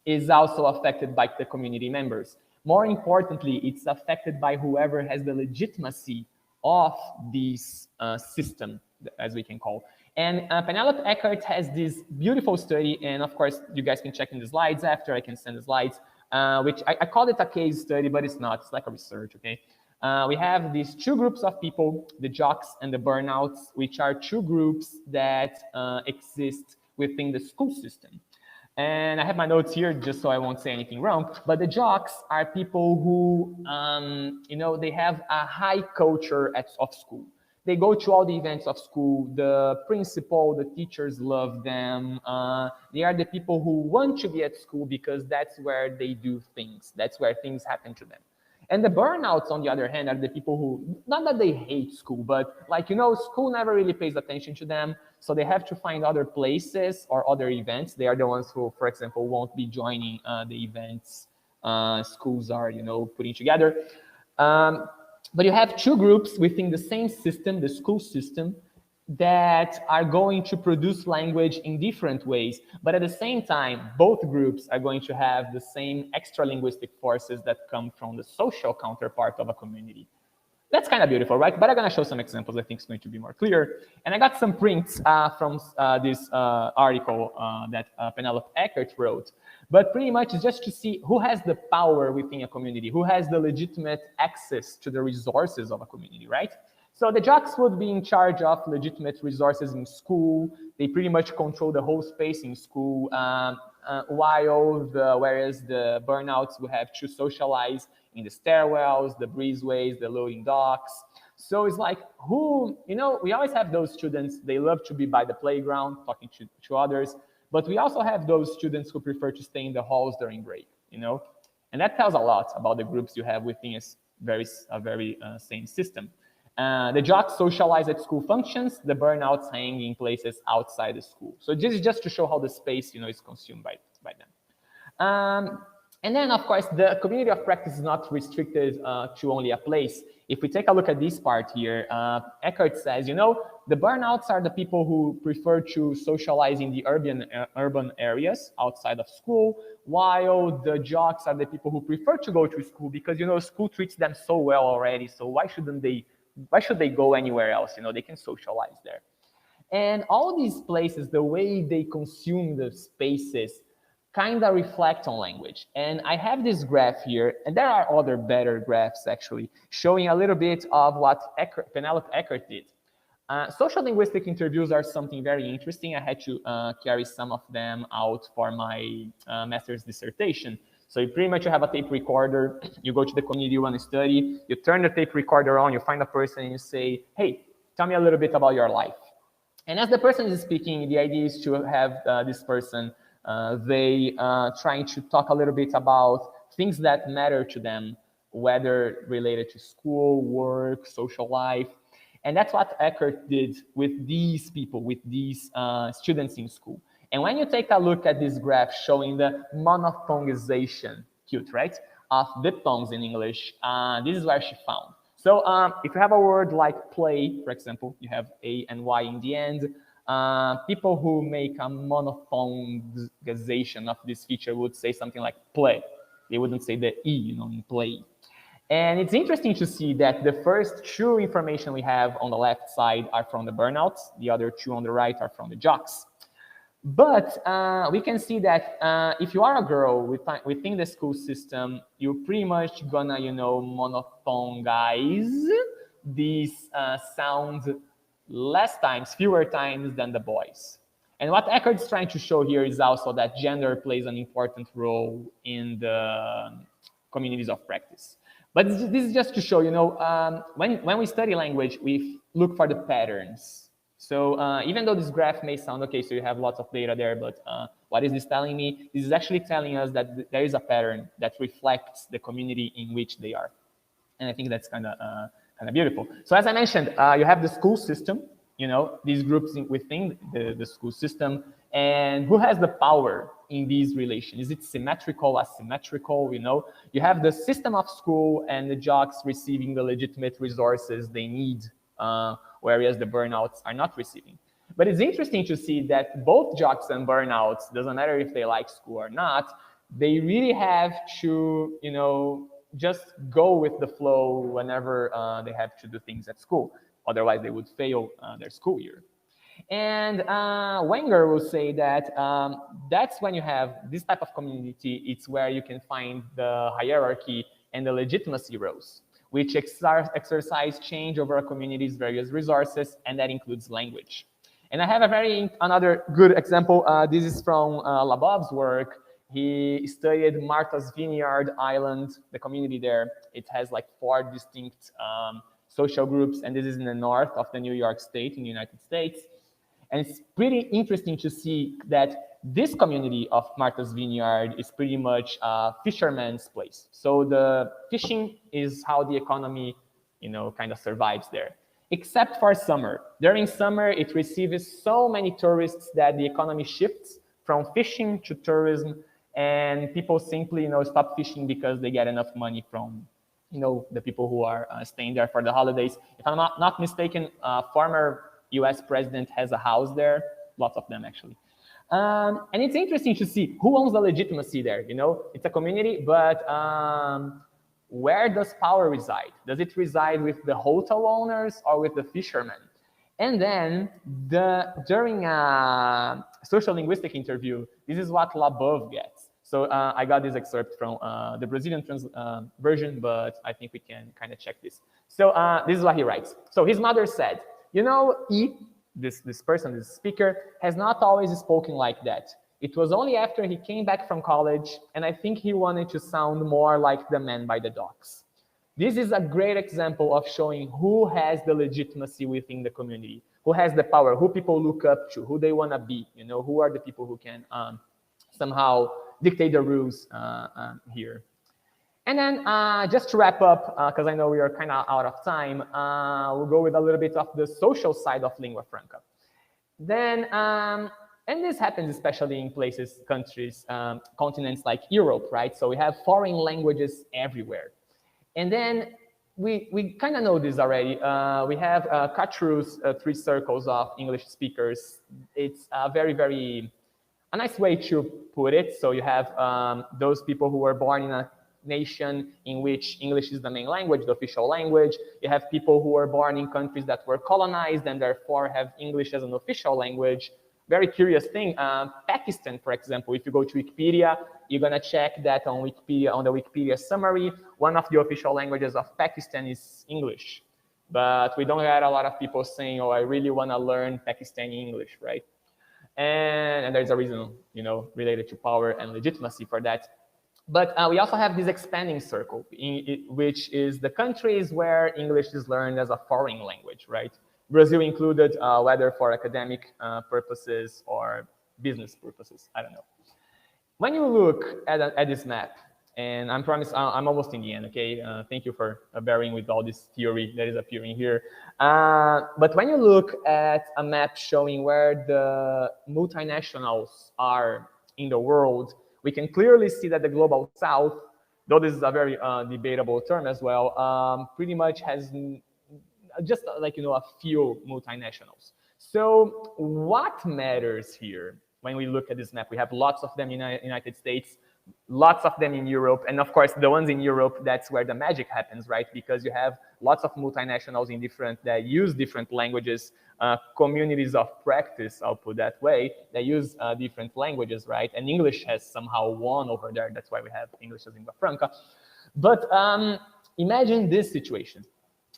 is also affected by the community members. More importantly, it's affected by whoever has the legitimacy of this system, as we can call. And Penelope Eckert has this beautiful study, and of course, you guys can check in the slides after. I can send the slides, which I called it a case study, but it's not. It's like a research, okay? We have these two groups of people, the jocks and the burnouts, which are two groups that exist within the school system. And I have my notes here just so I won't say anything wrong. But the jocks are people who, they have a high culture of school. They go to all the events of school. The principal, the teachers love them. They are the people who want to be at school because that's where they do things. That's where things happen to them. And the burnouts, on the other hand, are the people who, not that they hate school, but school never really pays attention to them. So they have to find other places or other events. They are the ones who, for example, won't be joining the events schools are, putting together. But you have two groups within the same system, the school system, that are going to produce language in different ways. But at the same time, both groups are going to have the same extra linguistic forces that come from the social counterpart of a community. That's kind of beautiful, right? But I'm going to show some examples. I think it's going to be more clear. And I got some prints from this article that Penelope Eckert wrote. But pretty much it's just to see who has the power within a community, who has the legitimate access to the resources of a community, right? So the jocks would be in charge of legitimate resources in school. They pretty much control the whole space in school, whereas the burnouts would have to socialize in the stairwells, the breezeways, the loading docks. So it's like we always have those students, they love to be by the playground, talking to others, but we also have those students who prefer to stay in the halls during break, and that tells a lot about the groups you have within a very same system. The jocks socialize at school functions, the burnouts hang in places outside the school. So this is just to show how the space, is consumed by them. And then, of course, the community of practice is not restricted to only a place. If we take a look at this part here, Eckert says, the burnouts are the people who prefer to socialize in the urban areas outside of school, while the jocks are the people who prefer to go to school because, school treats them so well already. So why should they go anywhere else? They can socialize there. And all these places, the way they consume the spaces, kind of reflect on language. And I have this graph here, and there are other better graphs actually, showing a little bit of what Penelope Eckert did. Social linguistic interviews are something very interesting. I had to carry some of them out for my master's dissertation. So you pretty much have a tape recorder, you go to the community you want to study, you turn the tape recorder on, you find a person and you say, hey, tell me a little bit about your life. And as the person is speaking, the idea is to have this person trying to talk a little bit about things that matter to them, whether related to school, work, social life. And that's what Eckert did with these people, with these students in school. And when you take a look at this graph showing the monophthongization, cute, right, of diphthongs in English, this is where she found. So if you have a word like play, for example, you have A and Y in the end, people who make a monophthongization of this feature would say something like play. They wouldn't say the E, in play. And it's interesting to see that the first two information we have on the left side are from the burnouts. The other two on the right are from the jocks. But we can see that if you are a girl within the school system, you're pretty much gonna, monophthongize these sounds fewer times than the boys. And what Eckert is trying to show here is also that gender plays an important role in the communities of practice. But this is just to show, when we study language, we look for the patterns. So even though this graph may sound, okay, so you have lots of data there, but what is this telling me? This is actually telling us that there is a pattern that reflects the community in which they are. And I think that's kind of beautiful. So as I mentioned, you have the school system, these groups within the school system, and who has the power in these relations? Is it symmetrical, asymmetrical? You have the system of school and the jocks receiving the legitimate resources they need, whereas the burnouts are not receiving. But it's interesting to see that both jocks and burnouts, doesn't matter if they like school or not, they really have to, just go with the flow whenever they have to do things at school. Otherwise, they would fail their school year. And Wenger will say that that's when you have this type of community, it's where you can find the hierarchy and the legitimacy roles, which exercise change over a community's various resources, and that includes language. And I have another good example. This is from Labov's work. He studied Martha's Vineyard Island, the community there. It has like 4 distinct social groups, and this is in the north of the New York State in the United States. And it's pretty interesting to see that this community of Martha's Vineyard is pretty much a fisherman's place. So the fishing is how the economy, kind of survives there, except for summer. During summer, it receives so many tourists that the economy shifts from fishing to tourism, and people simply, stop fishing because they get enough money from, the people who are staying there for the holidays. If I'm not mistaken, former US president has a house there, lots of them actually. And it's interesting to see who owns the legitimacy there. It's a community, but where does power reside? Does it reside with the hotel owners or with the fishermen? And then during a social linguistic interview, this is what Labov gets. So I got this excerpt from the Brazilian version, but I think we can kind of check this. So this is what he writes. So his mother said, you know, this person, this speaker, has not always spoken like that. It was only after he came back from college, and I think he wanted to sound more like the man by the docks. This is a great example of showing who has the legitimacy within the community, who has the power, who people look up to, who they want to be, you know, who are the people who can somehow dictate the rules here. And then just to wrap up, because I know we are kind of out of time, we'll go with a little bit of the social side of lingua franca. Then, and this happens especially in places, countries, continents like Europe, right? So we have foreign languages everywhere. And then we kind of know this already. We have Cachuru's 3 circles of English speakers. It's a a nice way to put it. So you have those people who were born in a nation in which English is the main language, the official language. You have people who were born in countries that were colonized and therefore have English as an official language. Very curious thing, Pakistan, for example, if you go to Wikipedia, you're gonna check that on Wikipedia, on the Wikipedia summary, one of the official languages of Pakistan is English. But we don't get a lot of people saying, oh, I really wanna learn Pakistani English, right? And there's a reason, you know, related to power and legitimacy for that. But we also have this expanding circle, which is the countries where English is learned as a foreign language, right? Brazil included, whether for academic purposes or business purposes, I don't know. When you look at this map, and I promise I'm almost in the end, okay? Thank you for bearing with all this theory that is appearing here. But when you look at a map showing where the multinationals are in the world, we can clearly see that the global south, though this is a very debatable term as well, pretty much has just like, you know, a few multinationals. So what matters here when we look at this map? We have lots of them in the United States, lots of them in Europe, and of course the ones in Europe, that's where the magic happens, right? Because you have lots of multinationals in that use different languages, communities of practice, I'll put that way, that use different languages, right? And English has somehow won over there. That's why we have English as lingua franca. But imagine this situation.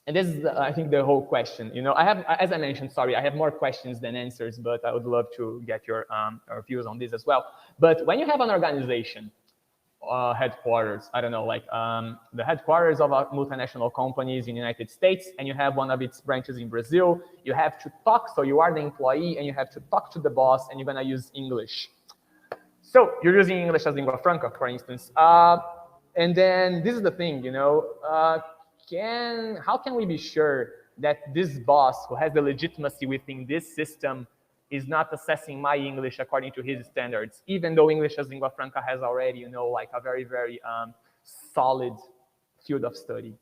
And this is, I think, the whole question. You know, I have, as I mentioned, sorry, I have more questions than answers, but I would love to get your views on this as well. But when you have an organization, headquarters, I don't know, like the headquarters of a multinational companies in the United States, and you have one of its branches in Brazil, you have to talk, so you are the employee, and you have to talk to the boss, and you're gonna use English. So you're using English as lingua franca, for instance. And then this is the thing, you know, how can we be sure that this boss who has the legitimacy within this system is not assessing my English according to his standards, even though English as lingua franca has already, you know, like a very solid field of study?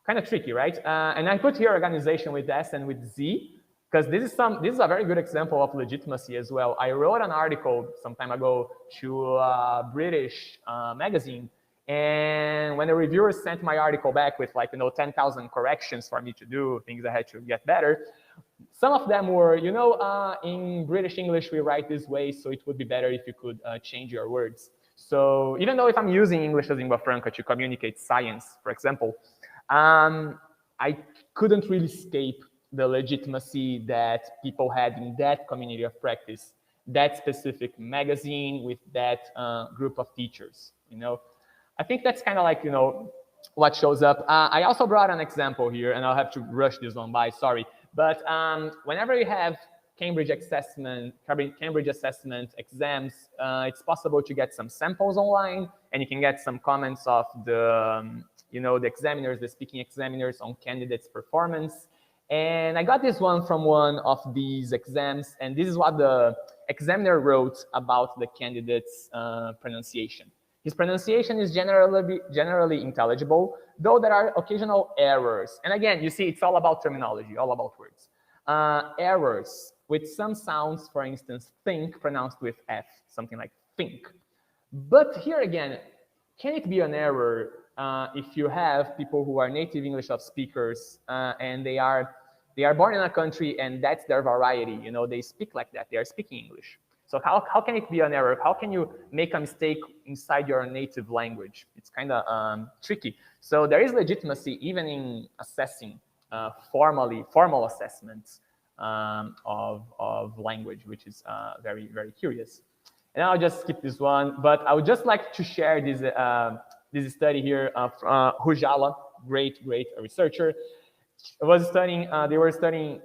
Kind of tricky, right? And I put here organization with S and with Z, because this is a very good example of legitimacy as well. I wrote an article some time ago to a British magazine. And when the reviewers sent my article back with, like, you know, 10,000 corrections for me to do, things I had to get better, some of them were, you know, in British English, we write this way, so it would be better if you could change your words. So even though if I'm using English as lingua franca to communicate science, for example, I couldn't really escape the legitimacy that people had in that community of practice, that specific magazine with that group of teachers, you know. I think that's kind of like, you know, what shows up. I also brought an example here, and I'll have to rush this one by, sorry. But whenever you have Cambridge assessment exams, it's possible to get some samples online, and you can get some comments of the, you know, the examiners, the speaking examiners on candidates' performance. And I got this one from one of these exams, and this is what the examiner wrote about the candidate's pronunciation. His pronunciation is generally intelligible, though there are occasional errors. And again, you see, it's all about terminology, all about words. Errors with some sounds, for instance, think pronounced with F, something like think. But here again, can it be an error if you have people who are native English speakers and they are born in a country and that's their variety, you know, they speak like that, they are speaking English. So how can it be an error? How can you make a mistake inside your native language? It's kind of tricky. So there is legitimacy even in assessing formal assessments of language, which is very, very curious. And I'll just skip this one, but I would just like to share this study here of Hujala, great researcher. They were studying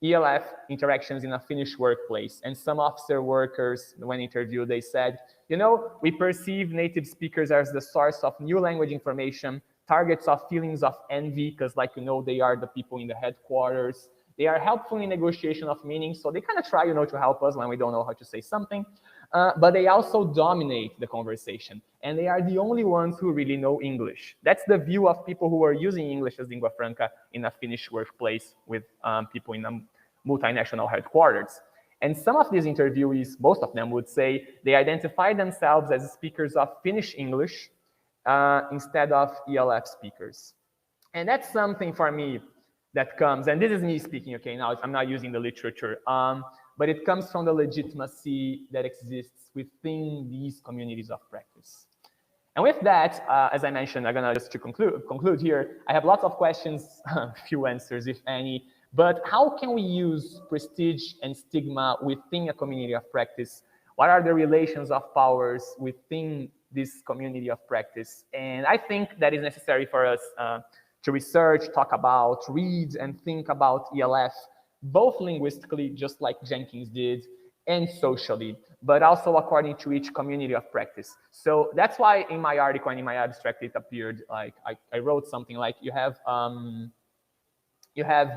ELF interactions in a Finnish workplace, and some officer workers, when interviewed, they said, you know, we perceive native speakers as the source of new language information, targets of feelings of envy, because like, you know, they are the people in the headquarters. They are helpful in negotiation of meaning, so they kind of try, you know, to help us when we don't know how to say something. But they also dominate the conversation, and they are the only ones who really know English. That's the view of people who are using English as lingua franca in a Finnish workplace with people in a multinational headquarters. And some of these interviewees, most of them would say they identify themselves as speakers of Finnish English instead of ELF speakers. And that's something for me that comes, and this is me speaking, okay, now I'm not using the literature, but it comes from the legitimacy that exists within these communities of practice. And with that, as I mentioned, I'm gonna just to conclude here, I have lots of questions, few answers, if any, but how can we use prestige and stigma within a community of practice? What are the relations of powers within this community of practice? And I think that is necessary for us to research, talk about, read, and think about ELF, both linguistically, just like Jenkins did, and socially, but also according to each community of practice. So that's why in my article and in my abstract, it appeared like I wrote something like you have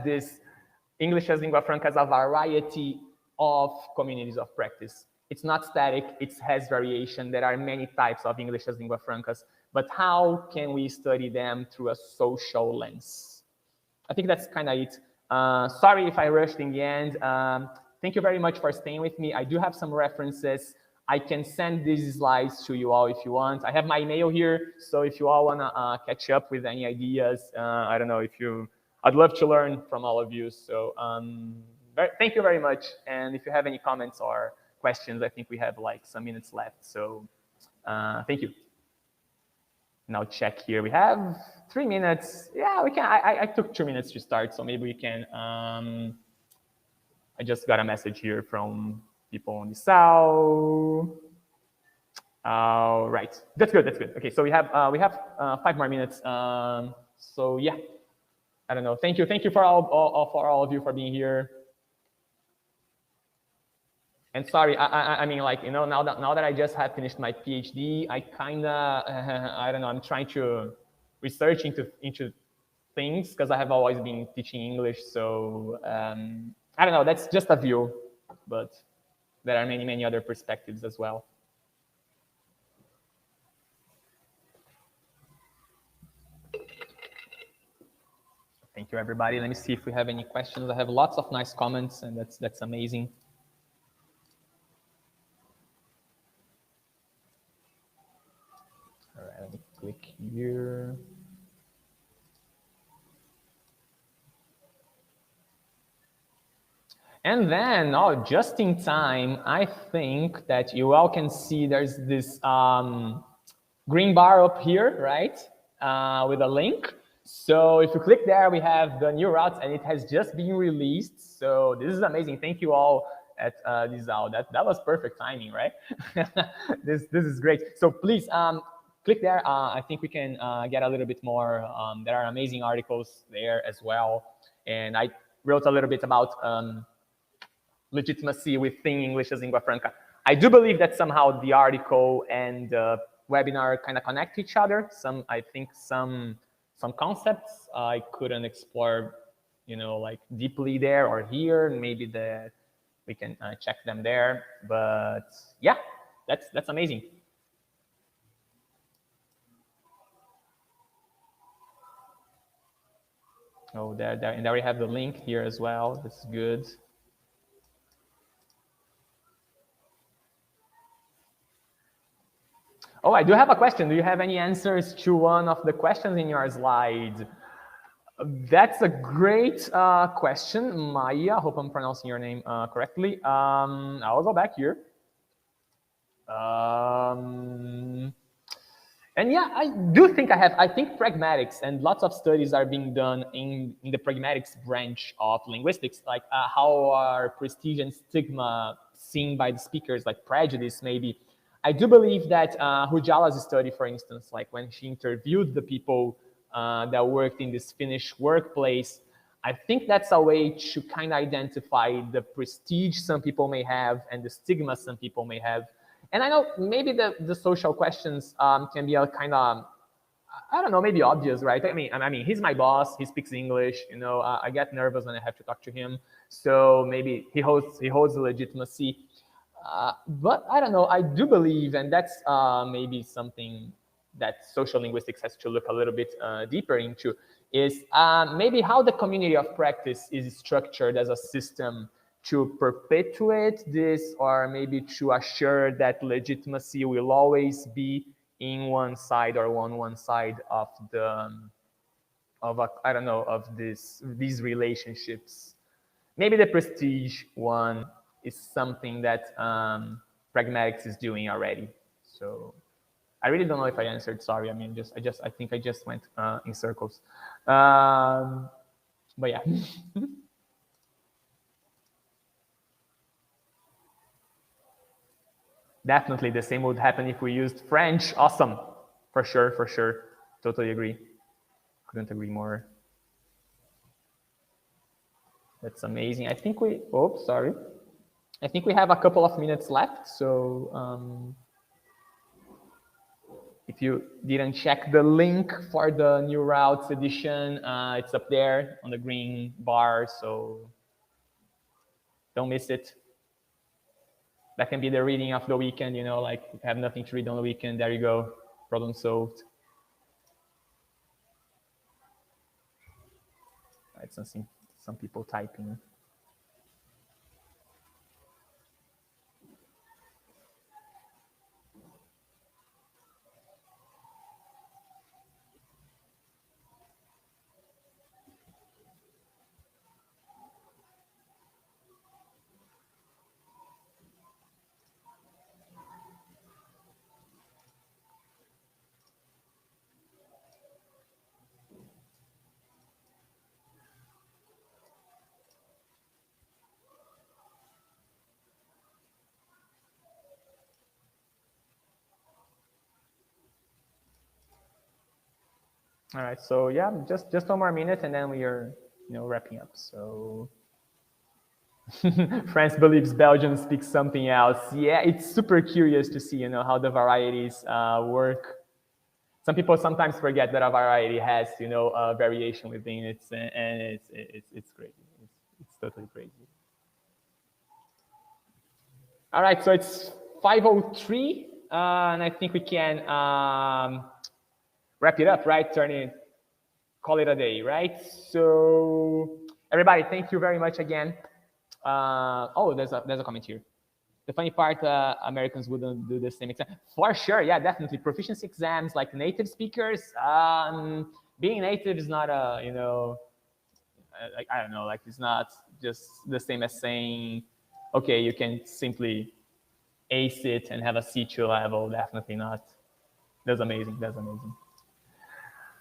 this English as lingua franca as a variety of communities of practice. It's not static, it has variation. There are many types of English as lingua francas, but how can we study them through a social lens? I think that's kind of it. Sorry if I rushed in the end. Thank you very much for staying with me. I do have some references. I can send these slides to you all if you want. I have my email here, so if you all want to catch up with any ideas, I don't know if you, I'd love to learn from all of you. So thank you very much. And if you have any comments or questions, I think we have like some minutes left. So thank you. Now check here. We have 3 minutes. Yeah, we can. I took 2 minutes to start, so maybe we can. I just got a message here from people on the south. Right. That's good. That's good. Okay, so we have 5 more minutes. So yeah, I don't know. Thank you. Thank you for all of you for being here. And sorry, I mean, like, you know, now that I just have finished my PhD, I kind of, I don't know, I'm trying to research into things because I have always been teaching English. So I don't know, that's just a view, but there are many other perspectives as well. Thank you, everybody. Let me see if we have any questions. I have lots of nice comments, and that's amazing. All right, let me click here. And then, oh, just in time, I think that you all can see there's this green bar up here, right, with a link. So if you click there, we have the new routes, and it has just been released. So this is amazing. Thank you all at Dizal. That was perfect timing, right? This is great. So please click there. I think we can get a little bit more. There are amazing articles there as well. And I wrote a little bit about legitimacy within English as lingua franca. I do believe that somehow the article and the webinar kind of connect each other. I think some concepts I couldn't explore, you know, like deeply there or here. Maybe that we can check them there. But yeah, that's amazing. Oh, and there we have the link here as well. That's good. Oh, I do have a question. Do you have any answers to one of the questions in your slide? That's a great question, Maya. I hope I'm pronouncing your name correctly. I'll go back here. And yeah, I do think I think pragmatics, and lots of studies are being done in the pragmatics branch of linguistics, like how are prestige and stigma seen by the speakers, like prejudice maybe. I do believe that Rujala's study, for instance, like when she interviewed the people that worked in this Finnish workplace, I think that's a way to kind of identify the prestige some people may have and the stigma some people may have. And I know maybe the social questions can be a kind of, I don't know, maybe obvious, right? I mean, he's my boss. He speaks English. You know, I get nervous when I have to talk to him. So maybe he holds the legitimacy. But I don't know. I do believe, and that's maybe something that social linguistics has to look a little bit deeper into, is maybe how the community of practice is structured as a system to perpetuate this, or maybe to assure that legitimacy will always be in one side or on one side of the I don't know, of these relationships. Maybe the prestige one is something that pragmatics is doing already. So I really don't know if I answered. Sorry, I mean, I think I just went in circles. But yeah. Definitely the same would happen if we used French. Awesome. For sure, for sure. Totally agree. Couldn't agree more. That's amazing. I think we, oh, sorry. I think we have a couple of minutes left. So if you didn't check the link for the New Routes edition, it's up there on the green bar. So don't miss it. That can be the reading of the weekend, you know, like if you have nothing to read on the weekend, there you go, problem solved. Right, some people typing. All right, so yeah, just one more minute and then we are, you know, wrapping up. So France believes Belgium speaks something else. Yeah, it's super curious to see, you know, how the varieties work. Some people sometimes forget that a variety has, you know, a variation within it, and it's crazy. It's totally crazy. All right, so it's 5:03, and I think we can wrap it up, right? Call it a day, right? So everybody, thank you very much again. Oh, there's a comment here. The funny part, Americans wouldn't do the same exam. For sure, yeah, definitely. Proficiency exams, like native speakers, being native is not a, you know, like, I don't know, like it's not just the same as saying, okay, you can simply ace it and have a C2 level. Definitely not. That's amazing. That's amazing.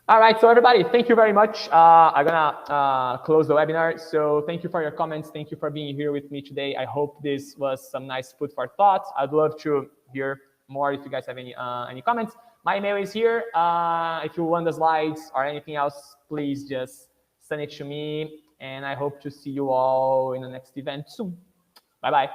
All right, so everybody, thank you very much. I'm gonna close the webinar. So thank you for your comments. Thank you for being here with me today. I hope this was some nice food for thought. I'd love to hear more if you guys have any comments. My email is here. If you want the slides or anything else, please just send it to me. And I hope to see you all in the next event soon. Bye-bye.